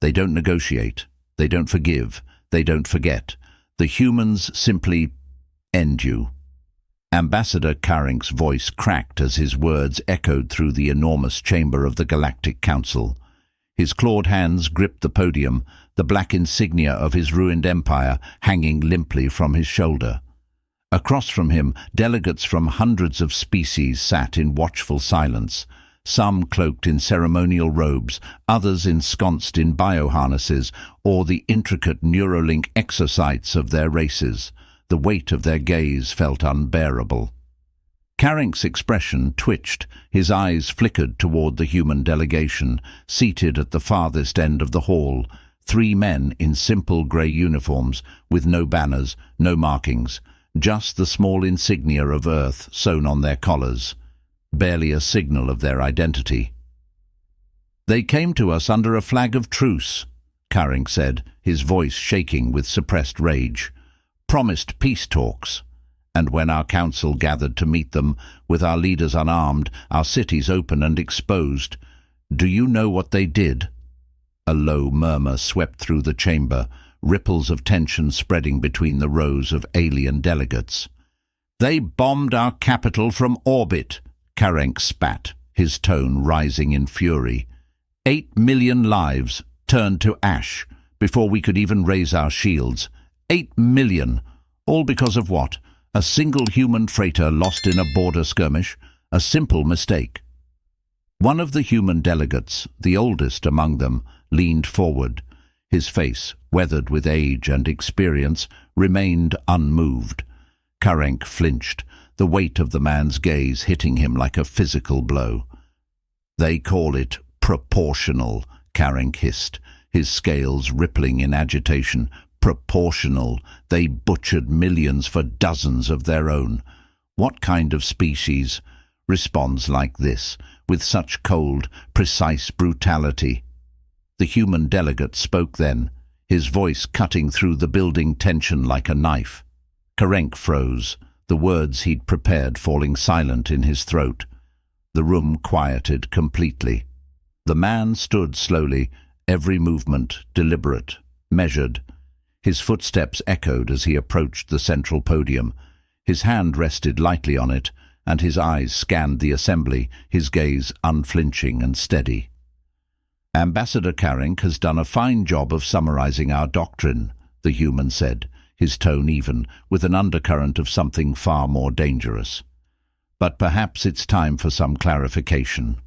They don't negotiate. They don't forgive. They don't forget. The humans simply end you. Ambassador Carrink's voice cracked as his words echoed through the enormous chamber of the Galactic Council. His clawed hands gripped the podium, the black insignia of his ruined empire hanging limply from his shoulder. Across from him, delegates from hundreds of species sat in watchful silence, some cloaked in ceremonial robes, others ensconced in bioharnesses or the intricate Neuralink exocytes of their races. The weight of their gaze felt unbearable. Carrink's expression twitched, his eyes flickered toward the human delegation, seated at the farthest end of the hall, 3 men in simple grey uniforms, with no banners, no markings, just the small insignia of Earth sewn on their collars, barely a signal of their identity. "They came to us under a flag of truce," Carrink said, his voice shaking with suppressed rage. "Promised peace talks. And when our council gathered to meet them, with our leaders unarmed, our cities open and exposed, do you know what they did?" A low murmur swept through the chamber, ripples of tension spreading between the rows of alien delegates. "They bombed our capital from orbit," Carrink spat, his tone rising in fury. 8 million lives turned to ash before we could even raise our shields. 8 million. All because of what? A single human freighter lost in a border skirmish? A simple mistake. One of the human delegates, the oldest among them, leaned forward. His face, weathered with age and experience, remained unmoved. Carrink flinched, the weight of the man's gaze hitting him like a physical blow. "They call it proportional," Carrink hissed, his scales rippling in agitation. "Proportional. They butchered millions for dozens of their own. What kind of species responds like this, with such cold, precise brutality?" The human delegate spoke then, his voice cutting through the building tension like a knife. Carrink froze, the words he'd prepared falling silent in his throat. The room quieted completely. The man stood slowly, every movement deliberate, measured. His footsteps echoed as he approached the central podium. His hand rested lightly on it, and his eyes scanned the assembly, his gaze unflinching and steady. "Ambassador Carrink has done a fine job of summarizing our doctrine," the human said, his tone even, with an undercurrent of something far more dangerous. "But perhaps it's time for some clarification."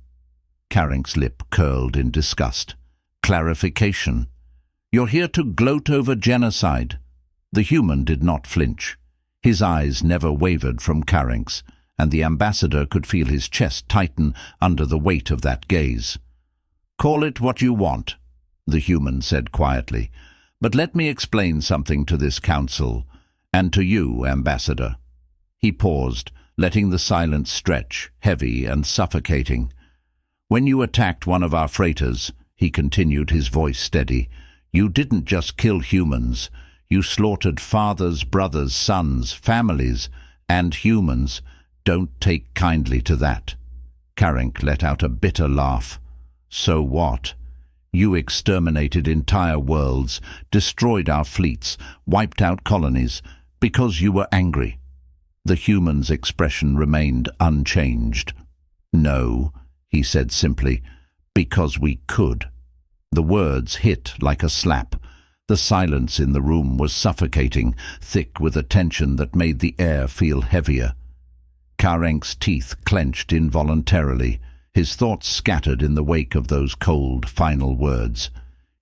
Carrink's lip curled in disgust. "Clarification? You're here to gloat over genocide." The human did not flinch. His eyes never wavered from Carrink's, and the ambassador could feel his chest tighten under the weight of that gaze. "Call it what you want," the human said quietly, "but let me explain something to this council, and to you, Ambassador." He paused, letting the silence stretch, heavy and suffocating. "When you attacked one of our freighters," he continued, his voice steady, "you didn't just kill humans. You slaughtered fathers, brothers, sons, families, and humans. Don't take kindly to that." Carrink let out a bitter laugh. "So what? You exterminated entire worlds, destroyed our fleets, wiped out colonies, because you were angry." The human's expression remained unchanged. "No," he said simply, "because we could." The words hit like a slap. The silence in the room was suffocating, thick with a tension that made the air feel heavier. Carrink's teeth clenched involuntarily, his thoughts scattered in the wake of those cold, final words.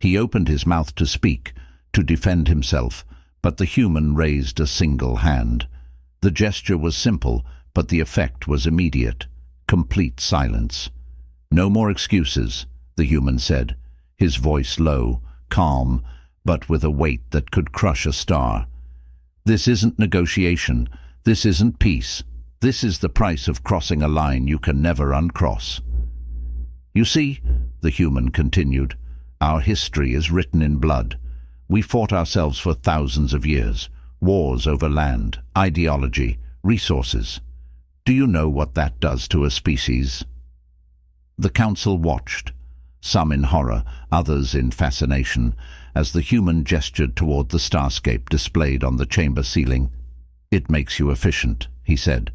He opened his mouth to speak, to defend himself, but the human raised a single hand. The gesture was simple, but the effect was immediate. Complete silence. "No more excuses," the human said, his voice low, calm, but with a weight that could crush a star. "This isn't negotiation. This isn't peace. This is the price of crossing a line you can never uncross." "You see," the human continued, "our history is written in blood. We fought ourselves for thousands of years. Wars over land, ideology, resources. Do you know what that does to a species?" The council watched. some in horror, others in fascination, as the human gestured toward the starscape displayed on the chamber ceiling. "It makes you efficient," he said.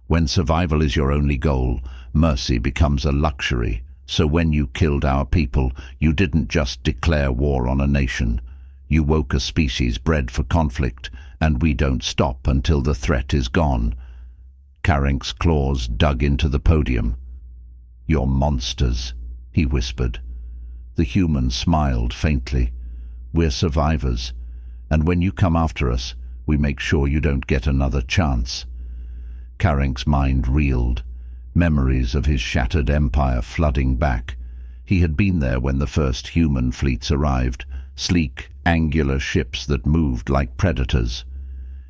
"When survival is your only goal, mercy becomes a luxury. So when you killed our people, you didn't just declare war on a nation. You woke a species bred for conflict, and we don't stop until the threat is gone." Carink's claws dug into the podium. "You're monsters," he whispered. The human smiled faintly. "We're survivors, and when you come after us, we make sure you don't get another chance." Carink's mind reeled, memories of his shattered empire flooding back. He had been there when the first human fleets arrived, sleek, angular ships that moved like predators.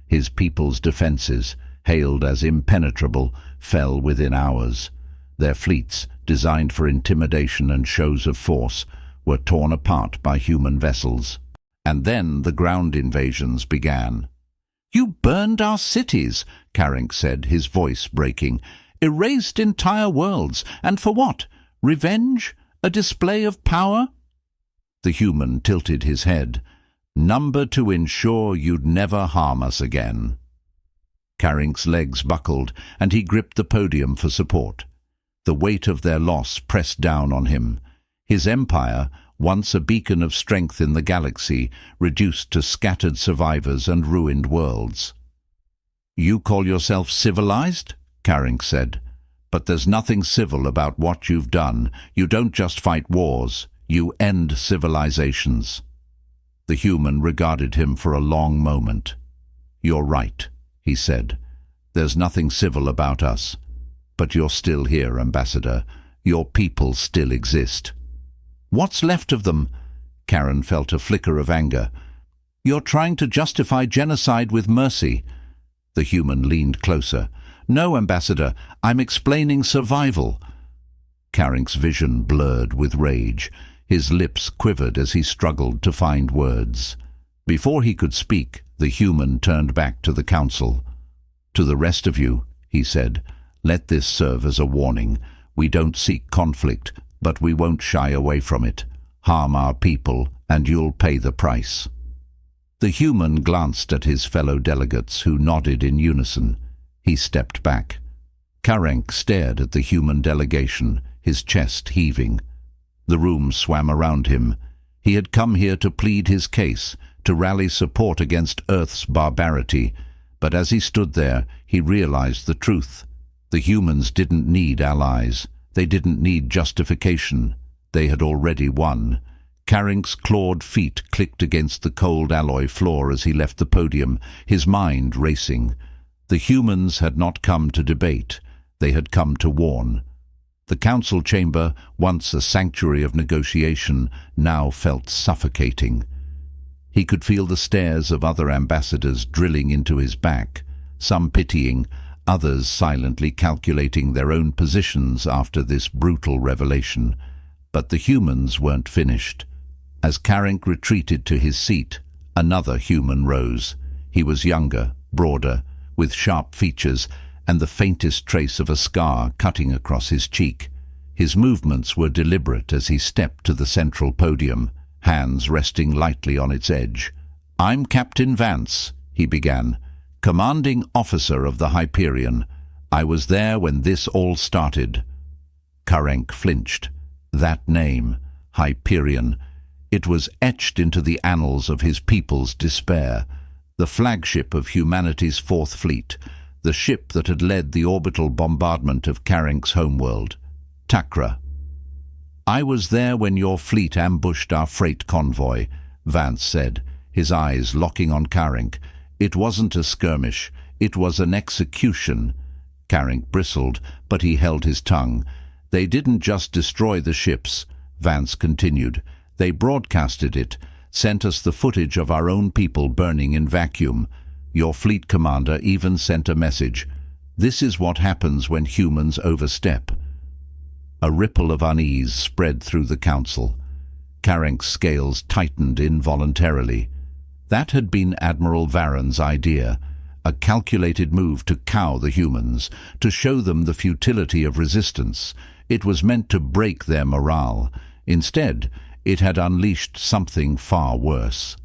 His people's defenses, hailed as impenetrable, fell within hours. Their fleets, designed for intimidation and shows of force, were torn apart by human vessels. And then the ground invasions began. "You burned our cities," Carink said, his voice breaking. "Erased entire worlds. And for what? Revenge? A display of power?" The human tilted his head. "Number to ensure you'd never harm us again." Carink's legs buckled, and he gripped the podium for support. The weight of their loss pressed down on him. His empire, once a beacon of strength in the galaxy, reduced to scattered survivors and ruined worlds. "You call yourself civilized?" Carink said. "But there's nothing civil about what you've done. You don't just fight wars, you end civilizations." The human regarded him for a long moment. "You're right," he said. "There's nothing civil about us. But you're still here, Ambassador. Your people still exist." "What's left of them?" Karen felt a flicker of anger. "You're trying to justify genocide with mercy." The human leaned closer. "No, Ambassador, I'm explaining survival." Carink's vision blurred with rage. His lips quivered as he struggled to find words. Before he could speak, the human turned back to the council. "To the rest of you," he said, "let this serve as a warning. We don't seek conflict, but we won't shy away from it. Harm our people, and you'll pay the price." The human glanced at his fellow delegates, who nodded in unison. He stepped back. Carink stared at the human delegation, his chest heaving. The room swam around him. He had come here to plead his case, to rally support against Earth's barbarity. But as he stood there, he realized the truth. The humans didn't need allies. They didn't need justification. They had already won. Carink's clawed feet clicked against the cold alloy floor as he left the podium, his mind racing. The humans had not come to debate. They had come to warn. The council chamber, once a sanctuary of negotiation, now felt suffocating. He could feel the stares of other ambassadors drilling into his back, some pitying, others silently calculating their own positions after this brutal revelation. But the humans weren't finished. As Carink retreated to his seat, another human rose. He was younger, broader, with sharp features and the faintest trace of a scar cutting across his cheek. His movements were deliberate as he stepped to the central podium, hands resting lightly on its edge. "I'm Captain Vance," he began, "commanding officer of the Hyperion. I was there when this all started." Carink flinched. That name, Hyperion, it was etched into the annals of his people's despair. The flagship of humanity's Fourth Fleet, the ship that had led the orbital bombardment of Carink's homeworld, Takra. "I was there when your fleet ambushed our freight convoy," Vance said, his eyes locking on Carink. "It wasn't a skirmish, it was an execution." Carink bristled, but he held his tongue. "They didn't just destroy the ships," Vance continued. "They broadcasted it, sent us the footage of our own people burning in vacuum. Your fleet commander even sent a message. This is what happens when humans overstep." A ripple of unease spread through the council. Carink's scales tightened involuntarily. That had been Admiral Varron's idea, a calculated move to cow the humans, to show them the futility of resistance. It was meant to break their morale. Instead, it had unleashed something far worse.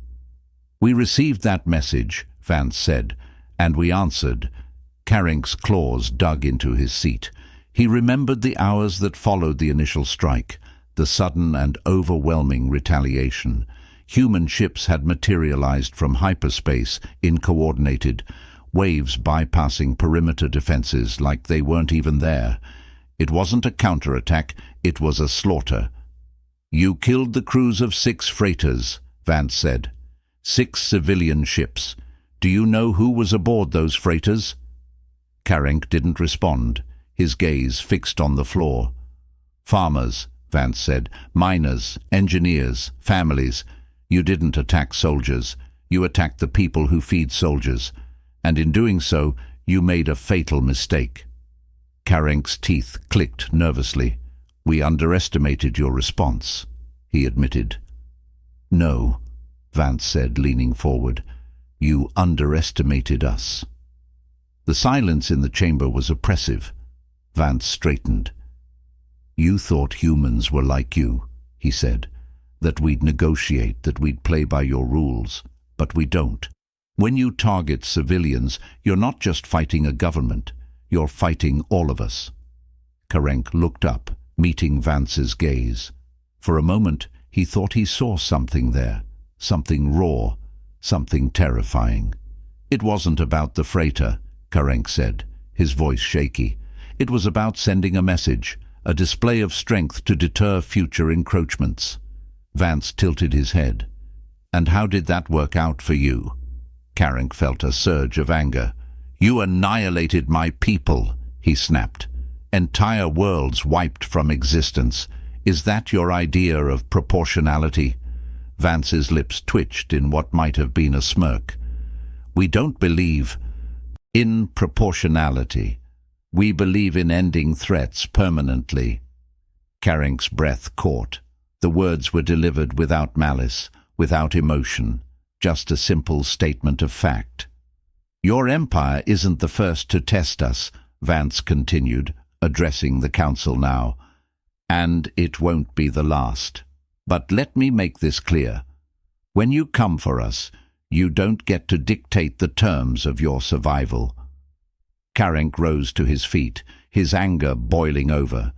"We received that message," Vance said, "and we answered." Carrink's claws dug into his seat. He remembered the hours that followed the initial strike, the sudden and overwhelming retaliation. Human ships had materialized from hyperspace in coordinated waves, bypassing perimeter defenses like they weren't even there. It wasn't a counterattack, it was a slaughter. "You killed the crews of 6 freighters," Vance said. 6 civilian ships. Do you know who was aboard those freighters? Carink didn't respond, his gaze fixed on the floor. "Farmers," Vance said. "Miners, engineers, families. You didn't attack soldiers. You attacked the people who feed soldiers. And in doing so, you made a fatal mistake." Carink's teeth clicked nervously. "We underestimated your response," he admitted. "No," Vance said, leaning forward. "You underestimated us." The silence in the chamber was oppressive. Vance straightened. "You thought humans were like you," he said. "That we'd negotiate, that we'd play by your rules. But we don't. When you target civilians, you're not just fighting a government. You're fighting all of us." Carink looked up, meeting Vance's gaze. For a moment, he thought he saw something there. Something raw, something terrifying. "It wasn't about the freighter," Carink said, his voice shaky. "It was about sending a message, a display of strength to deter future encroachments." Vance tilted his head. "And how did that work out for you?" Carink felt a surge of anger. "You annihilated my people," he snapped. "Entire worlds wiped from existence. Is that your idea of proportionality?" Vance's lips twitched in what might have been a smirk. "We don't believe in proportionality. We believe in ending threats permanently." Carink's breath caught. The words were delivered without malice, without emotion, just a simple statement of fact. "Your empire isn't the first to test us," Vance continued, addressing the council now. "And it won't be the last. But let me make this clear. When you come for us, you don't get to dictate the terms of your survival." Carink rose to his feet, his anger boiling over.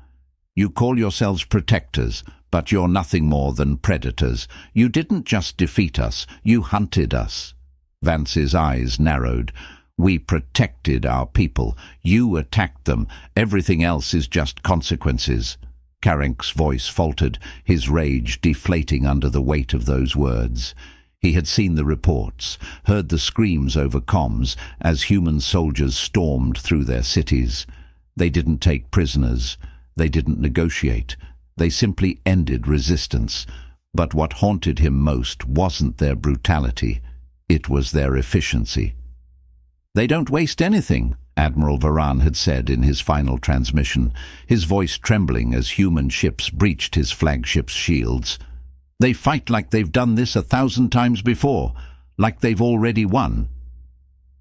"You call yourselves protectors, but you're nothing more than predators. You didn't just defeat us, you hunted us." Vance's eyes narrowed. "We protected our people. You attacked them. Everything else is just consequences." Carink's voice faltered, his rage deflating under the weight of those words. He had seen the reports, heard the screams over comms as human soldiers stormed through their cities. They didn't take prisoners. They didn't negotiate. They simply ended resistance. But what haunted him most wasn't their brutality. It was their efficiency. "They don't waste anything," Admiral Varan had said in his final transmission, his voice trembling as human ships breached his flagship's shields. "They fight like they've done this 1,000 times before, like they've already won."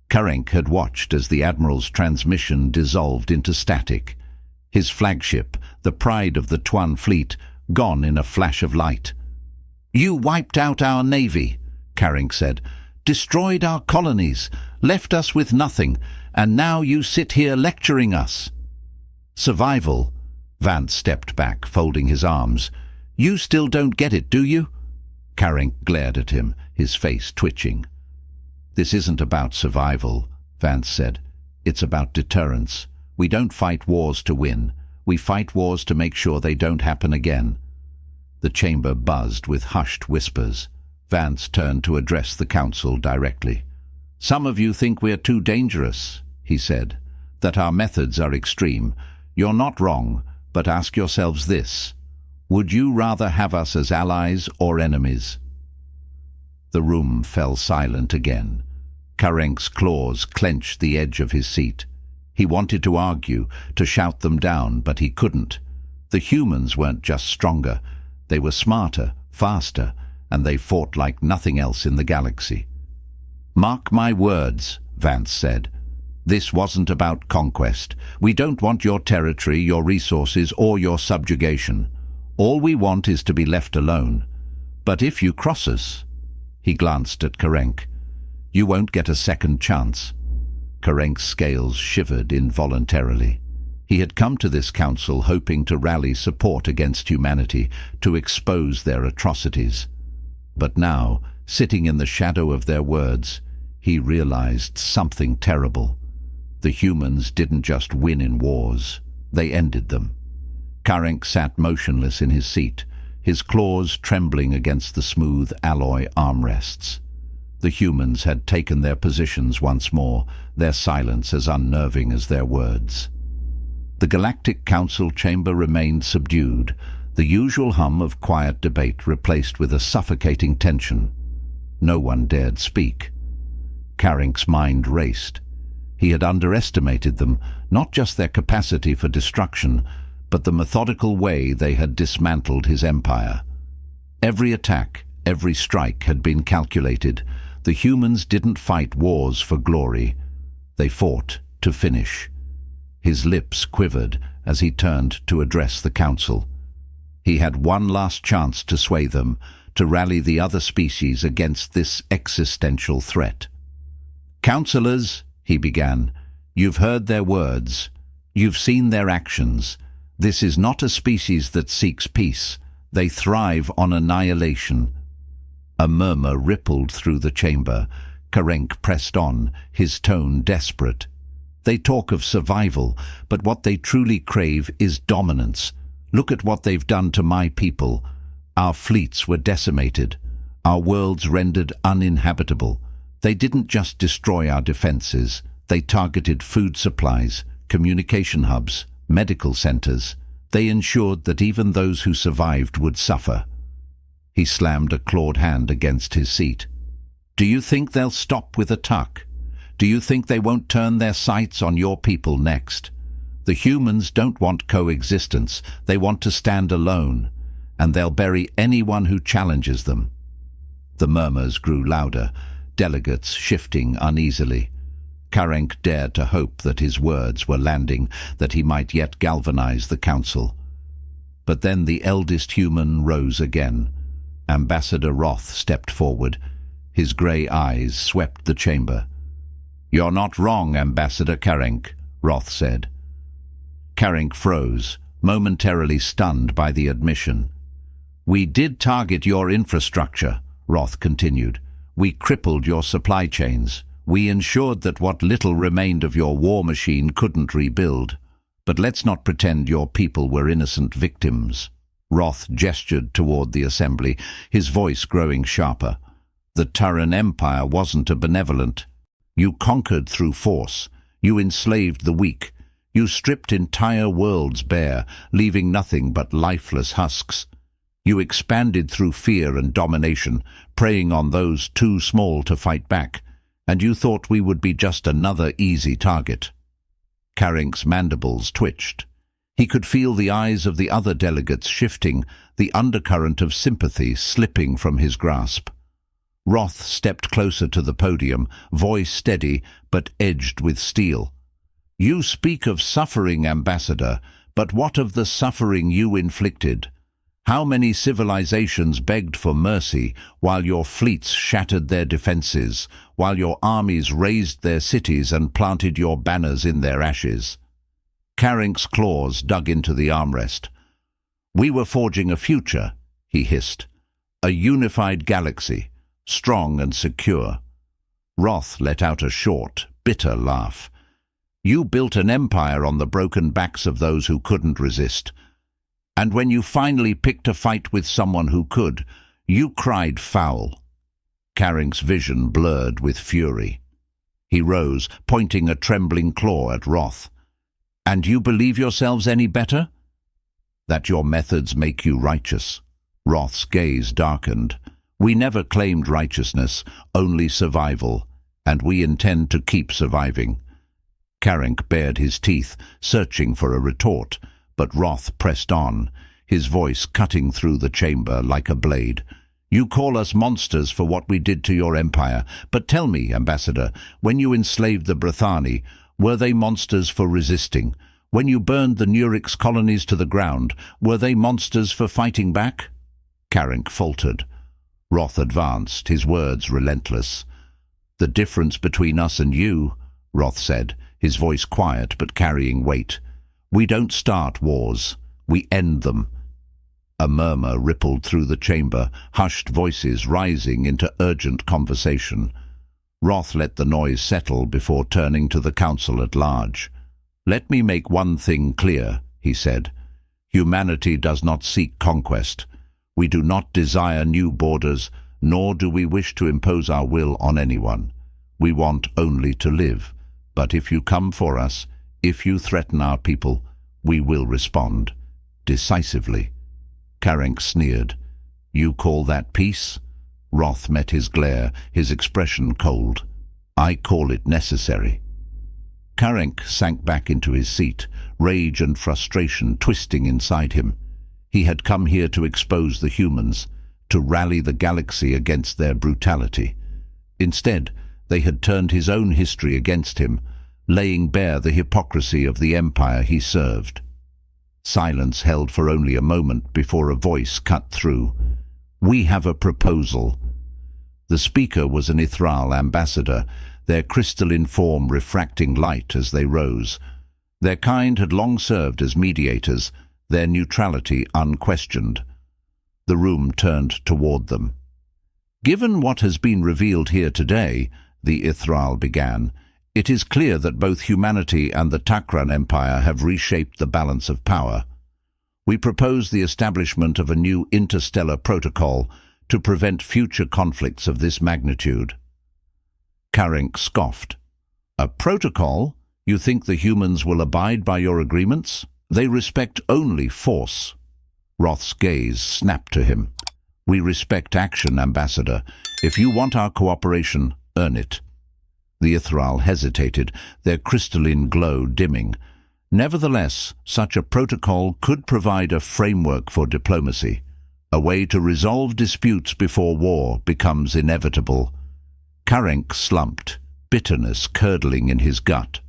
Carink had watched as the Admiral's transmission dissolved into static. His flagship, the pride of the Tuan fleet, gone in a flash of light. "You wiped out our navy," Carink said, "destroyed our colonies, left us with nothing, and now you sit here lecturing us." "Survival," Vance stepped back, folding his arms. "You still don't get it, do you?" Carink glared at him, his face twitching. "This isn't about survival," Vance said. "It's about deterrence. We don't fight wars to win. We fight wars to make sure they don't happen again." The chamber buzzed with hushed whispers. Vance turned to address the council directly. "Some of you think we're too dangerous," he said, "that our methods are extreme. You're not wrong, but ask yourselves this. Would you rather have us as allies or enemies?" The room fell silent again. Carink's claws clenched the edge of his seat. He wanted to argue, to shout them down, but he couldn't. The humans weren't just stronger. They were smarter, faster, and they fought like nothing else in the galaxy. "Mark my words," Vance said. "This wasn't about conquest. We don't want your territory, your resources, or your subjugation. All we want is to be left alone. But if you cross us—" He glanced at Karenk. "You won't get a second chance." Karenk's scales shivered involuntarily. He had come to this council hoping to rally support against humanity, to expose their atrocities. But now, sitting in the shadow of their words, he realized something terrible. The humans didn't just win in wars, they ended them. Karenk sat motionless in his seat, his claws trembling against the smooth alloy armrests. The humans had taken their positions once more, their silence as unnerving as their words. The Galactic Council chamber remained subdued, the usual hum of quiet debate replaced with a suffocating tension. No one dared speak. Karenk's mind raced. He had underestimated them, not just their capacity for destruction, but the methodical way they had dismantled his empire. Every attack, every strike had been calculated. The humans didn't fight wars for glory. They fought to finish. His lips quivered as he turned to address the council. He had one last chance to sway them, to rally the other species against this existential threat. "Councillors," he began, "you've heard their words. You've seen their actions. This is not a species that seeks peace. They thrive on annihilation." A murmur rippled through the chamber. Karenk pressed on, his tone desperate. "They talk of survival, but what they truly crave is dominance. Look at what they've done to my people. Our fleets were decimated, our worlds rendered uninhabitable. They didn't just destroy our defenses. They targeted food supplies, communication hubs, medical centers. They ensured that even those who survived would suffer." He slammed a clawed hand against his seat. "Do you think they'll stop with a tuck? Do you think they won't turn their sights on your people next? The humans don't want coexistence. They want to stand alone, and they'll bury anyone who challenges them." The murmurs grew louder, delegates shifting uneasily. Karenk dared to hope that his words were landing, that he might yet galvanize the council. But then the eldest human rose again. Ambassador Roth stepped forward. His grey eyes swept the chamber. "You're not wrong, Ambassador Karenk," Roth said. Karenk froze, momentarily stunned by the admission. "We did target your infrastructure," Roth continued. "We crippled your supply chains. We ensured that what little remained of your war machine couldn't rebuild. But let's not pretend your people were innocent victims." Roth gestured toward the assembly, his voice growing sharper. "The Terran Empire wasn't a benevolent. You conquered through force. You enslaved the weak. You stripped entire worlds bare, leaving nothing but lifeless husks. You expanded through fear and domination, preying on those too small to fight back. And you thought we would be just another easy target." Karenk's mandibles twitched. He could feel the eyes of the other delegates shifting, the undercurrent of sympathy slipping from his grasp. Roth stepped closer to the podium, voice steady but edged with steel. "You speak of suffering, Ambassador, but what of the suffering you inflicted? How many civilizations begged for mercy while your fleets shattered their defenses, while your armies razed their cities and planted your banners in their ashes?" Karenk's claws dug into the armrest. "We were forging a future," he hissed. "A unified galaxy, strong and secure." Roth let out a short, bitter laugh. "You built an empire on the broken backs of those who couldn't resist. And when you finally picked a fight with someone who could, you cried foul." Karenk's vision blurred with fury. He rose, pointing a trembling claw at Roth. "And you believe yourselves any better? That your methods make you righteous." Roth's gaze darkened. "We never claimed righteousness, only survival, and we intend to keep surviving." Karenk bared his teeth, searching for a retort, but Roth pressed on, his voice cutting through the chamber like a blade. "You call us monsters for what we did to your empire, but tell me, Ambassador, when you enslaved the Brithani, were they monsters for resisting? When you burned the Nurix colonies to the ground, were they monsters for fighting back? Carink faltered. Roth advanced, his words relentless. The difference between us and you, Roth said, his voice quiet but carrying weight. We don't start wars. We end them. A murmur rippled through the chamber, hushed voices rising into urgent conversation. Roth let the noise settle before turning to the council at large. Let me make one thing clear, he said. Humanity does not seek conquest. We do not desire new borders, nor do we wish to impose our will on anyone. We want only to live. But if you come for us, if you threaten our people, we will respond. Decisively. Carink sneered. You call that peace? Roth met his glare, his expression cold. I call it necessary. Carink sank back into his seat, rage and frustration twisting inside him. He had come here to expose the humans, to rally the galaxy against their brutality. Instead, they had turned his own history against him, laying bare the hypocrisy of the empire he served. Silence held for only a moment before a voice cut through. We have a proposal. The speaker was an Ithral ambassador, their crystalline form refracting light as they rose. Their kind had long served as mediators, their neutrality unquestioned. The room turned toward them. Given what has been revealed here today, the Ithral began, it is clear that both humanity and the Takran Empire have reshaped the balance of power. We propose the establishment of a new interstellar protocol to prevent future conflicts of this magnitude. Carink scoffed. A protocol? You think the humans will abide by your agreements? They respect only force. Roth's gaze snapped to him. We respect action, Ambassador. If you want our cooperation, earn it. The Ithral hesitated, their crystalline glow dimming. Nevertheless, such a protocol could provide a framework for diplomacy, a way to resolve disputes before war becomes inevitable. Carink slumped, bitterness curdling in his gut.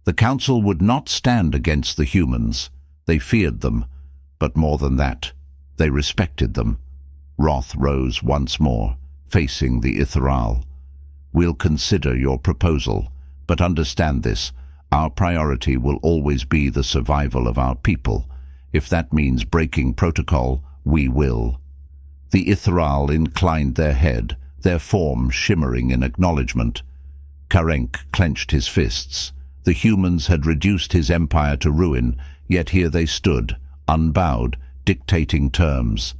The council would not stand against the humans. They feared them, but more than that, they respected them. Roth rose once more, facing the Ithral. We'll consider your proposal, but understand this. Our priority will always be the survival of our people. If that means breaking protocol, we will. The Ithral inclined their head, their form shimmering in acknowledgement. Carink clenched his fists. The humans had reduced his empire to ruin, yet here they stood, unbowed, dictating terms.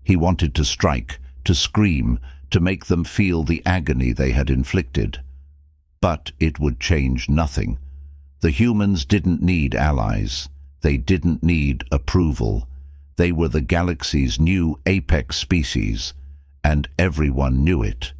He wanted to strike, to scream, to make them feel the agony they had inflicted. But it would change nothing. The humans didn't need allies. They didn't need approval. They were the galaxy's new apex species, and everyone knew it.